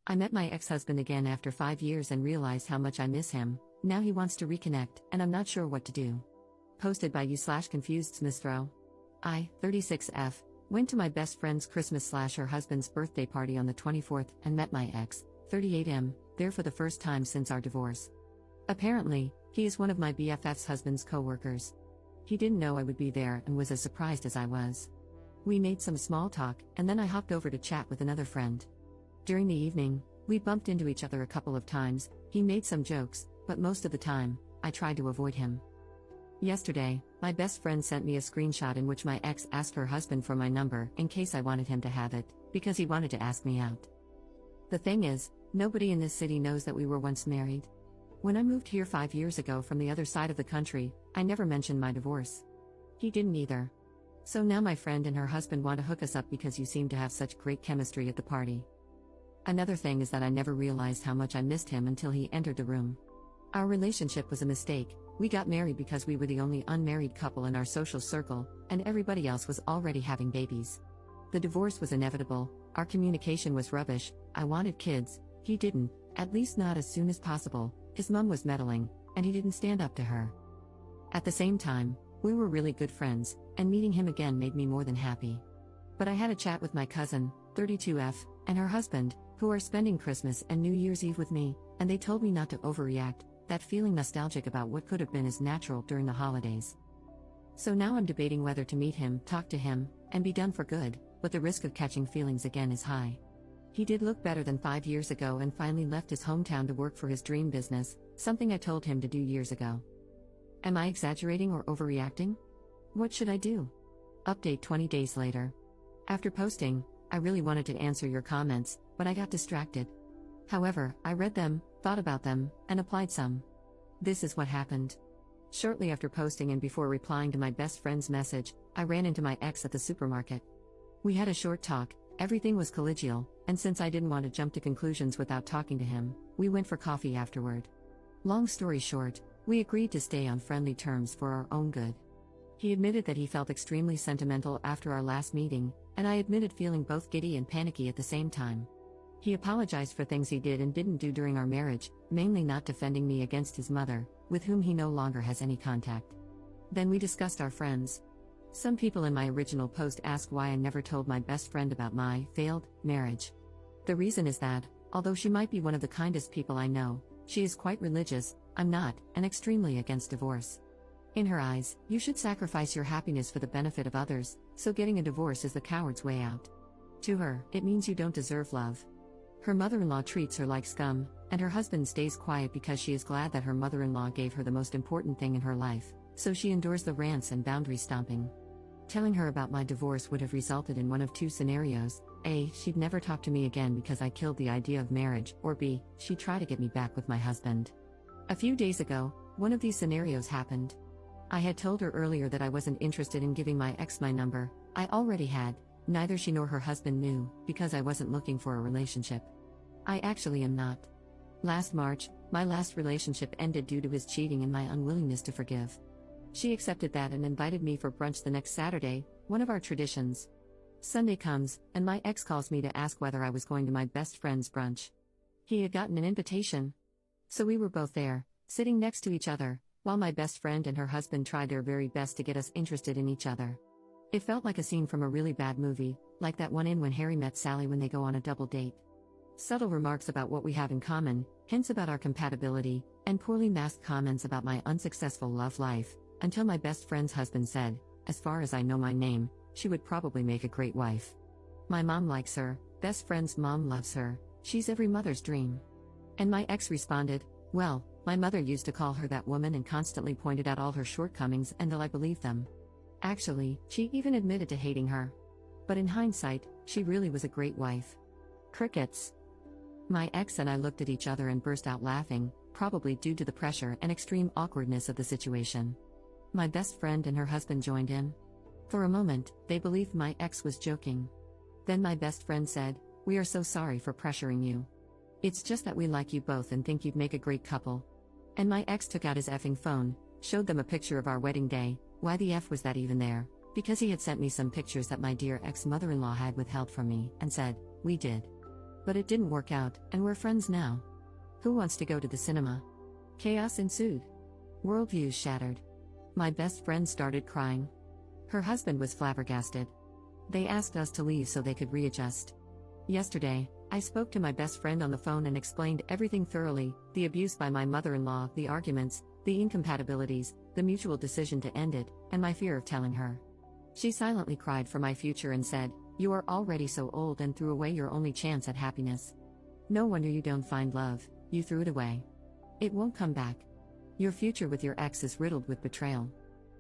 I met my ex-husband again after 5 years and realized how much I miss him. Now he wants to reconnect, and I'm not sure what to do. Posted by you/confused Smithrow. I, 36F, went to my best friend's Christmas/her husband's birthday party on the 24th and met my ex, 38M, there for the first time since our divorce. Apparently, he is one of my BFF's husband's co-workers. He didn't know I would be there and was as surprised as I was. We made some small talk, and then I hopped over to chat with another friend. During the evening, we bumped into each other a couple of times. He made some jokes, but most of the time, I tried to avoid him. Yesterday, my best friend sent me a screenshot in which my ex asked her husband for my number in case I wanted him to have it, because he wanted to ask me out. The thing is, nobody in this city knows that we were once married. When I moved here 5 years ago from the other side of the country, I never mentioned my divorce. He didn't either. So now my friend and her husband want to hook us up because you seem to have such great chemistry at the party. Another thing is that I never realized how much I missed him until he entered the room. Our relationship was a mistake. We got married because we were the only unmarried couple in our social circle, and everybody else was already having babies. The divorce was inevitable, our communication was rubbish, I wanted kids, he didn't, at least not as soon as possible, his mom was meddling, and he didn't stand up to her. At the same time, we were really good friends, and meeting him again made me more than happy. But I had a chat with my cousin, 32F, and her husband, who are spending Christmas and New Year's Eve with me, and they told me not to overreact. That feeling nostalgic about what could have been is natural during the holidays. So now I'm debating whether to meet him, talk to him, and be done for good, but the risk of catching feelings again is high. He did look better than 5 years ago and finally left his hometown to work for his dream business, something I told him to do years ago. Am I exaggerating or overreacting? What should I do? Update 20 days later. After posting, I really wanted to answer your comments, but I got distracted. However, I read them, thought about them, and applied some. This is what happened. Shortly after posting and before replying to my best friend's message, I ran into my ex at the supermarket. We had a short talk, everything was collegial, and since I didn't want to jump to conclusions without talking to him, we went for coffee afterward. Long story short, we agreed to stay on friendly terms for our own good. He admitted that he felt extremely sentimental after our last meeting, and I admitted feeling both giddy and panicky at the same time. He apologized for things he did and didn't do during our marriage, mainly not defending me against his mother, with whom he no longer has any contact. Then we discussed our friends. Some people in my original post asked why I never told my best friend about my failed marriage. The reason is that, although she might be one of the kindest people I know, she is quite religious, I'm not, and extremely against divorce. In her eyes, you should sacrifice your happiness for the benefit of others, so getting a divorce is the coward's way out. To her, it means you don't deserve love. Her mother-in-law treats her like scum, and her husband stays quiet because she is glad that her mother-in-law gave her the most important thing in her life, so she endures the rants and boundary stomping. Telling her about my divorce would have resulted in one of two scenarios: A, she'd never talk to me again because I killed the idea of marriage, or B, she'd try to get me back with my husband. A few days ago, one of these scenarios happened. I had told her earlier that I wasn't interested in giving my ex my number. I already had. Neither she nor her husband knew, because I wasn't looking for a relationship. I actually am not. Last March, my last relationship ended due to his cheating and my unwillingness to forgive. She accepted that and invited me for brunch the next Saturday, one of our traditions. Sunday comes, and my ex calls me to ask whether I was going to my best friend's brunch. He had gotten an invitation. So we were both there, sitting next to each other, while my best friend and her husband tried their very best to get us interested in each other. It felt like a scene from a really bad movie, like that one in When Harry Met Sally when they go on a double date. Subtle remarks about what we have in common, hints about our compatibility, and poorly masked comments about my unsuccessful love life, until my best friend's husband said, "As far as I know my name, she would probably make a great wife. My mom likes her, best friend's mom loves her, she's every mother's dream." And my ex responded, "Well, my mother used to call her that woman and constantly pointed out all her shortcomings and I believed them. Actually, she even admitted to hating her. But in hindsight, she really was a great wife." Crickets. My ex and I looked at each other and burst out laughing, probably due to the pressure and extreme awkwardness of the situation. My best friend and her husband joined in. For a moment, they believed my ex was joking. Then my best friend said, "We are so sorry for pressuring you. It's just that we like you both and think you'd make a great couple." And my ex took out his effing phone, showed them a picture of our wedding day. Why the F was that even there? Because he had sent me some pictures that my dear ex-mother-in-law had withheld from me, and said, "We did." But it didn't work out, and we're friends now. Who wants to go to the cinema? Chaos ensued. Worldviews shattered. My best friend started crying. Her husband was flabbergasted. They asked us to leave so they could readjust. Yesterday, I spoke to my best friend on the phone and explained everything thoroughly: the abuse by my mother-in-law, the arguments, the incompatibilities, the mutual decision to end it, and my fear of telling her. She silently cried for my future and said, "You are already so old," and threw away your only chance at happiness. No wonder you don't find love, you threw it away. It won't come back. Your future with your ex is riddled with betrayal.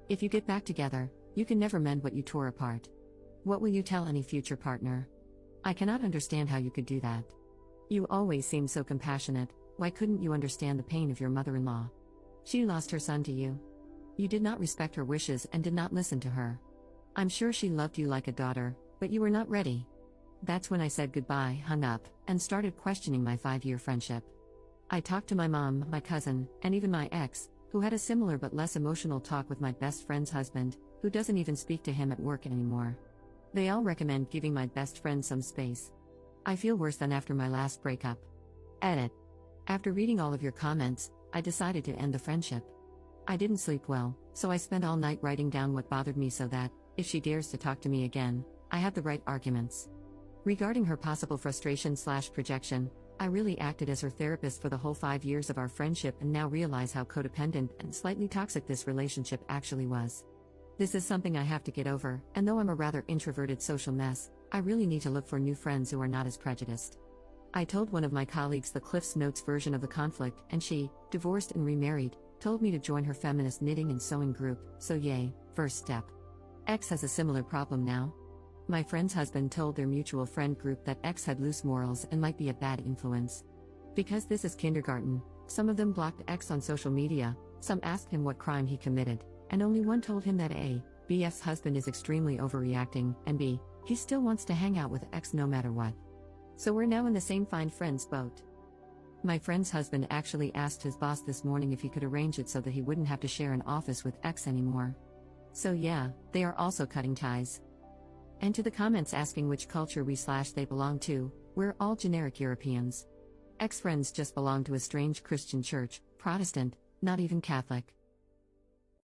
If you get back together, you can never mend what you tore apart. What will you tell any future partner? I cannot understand how you could do that. You always seem so compassionate. Why couldn't you understand the pain of your mother-in-law? She lost her son to you. You did not respect her wishes and did not listen to her. I'm sure she loved you like a daughter, but you were not ready. That's when I said goodbye, hung up, and started questioning my 5-year friendship. I talked to my mom, my cousin, and even my ex, who had a similar but less emotional talk with my best friend's husband, who doesn't even speak to him at work anymore. They all recommend giving my best friend some space. I feel worse than after my last breakup. Edit. After reading all of your comments, I decided to end the friendship. I didn't sleep well, so I spent all night writing down what bothered me so that, if she dares to talk to me again, I have the right arguments. Regarding her possible frustration/projection, I really acted as her therapist for the whole 5 years of our friendship and now realize how codependent and slightly toxic this relationship actually was. This is something I have to get over, and though I'm a rather introverted social mess, I really need to look for new friends who are not as prejudiced. I told one of my colleagues the Cliff's Notes version of the conflict, and she, divorced and remarried, told me to join her feminist knitting and sewing group, so yay, first step. X has a similar problem now. My friend's husband told their mutual friend group that X had loose morals and might be a bad influence. Because this is kindergarten, some of them blocked X on social media, some asked him what crime he committed, and only one told him that A, BF's husband is extremely overreacting, and B, he still wants to hang out with X no matter what. So we're now in the same find friends boat. My friend's husband actually asked his boss this morning if he could arrange it so that he wouldn't have to share an office with X anymore. So yeah, they are also cutting ties. And to the comments asking which culture we/they belong to, we're all generic Europeans. X friends just belong to a strange Christian church, Protestant, not even Catholic.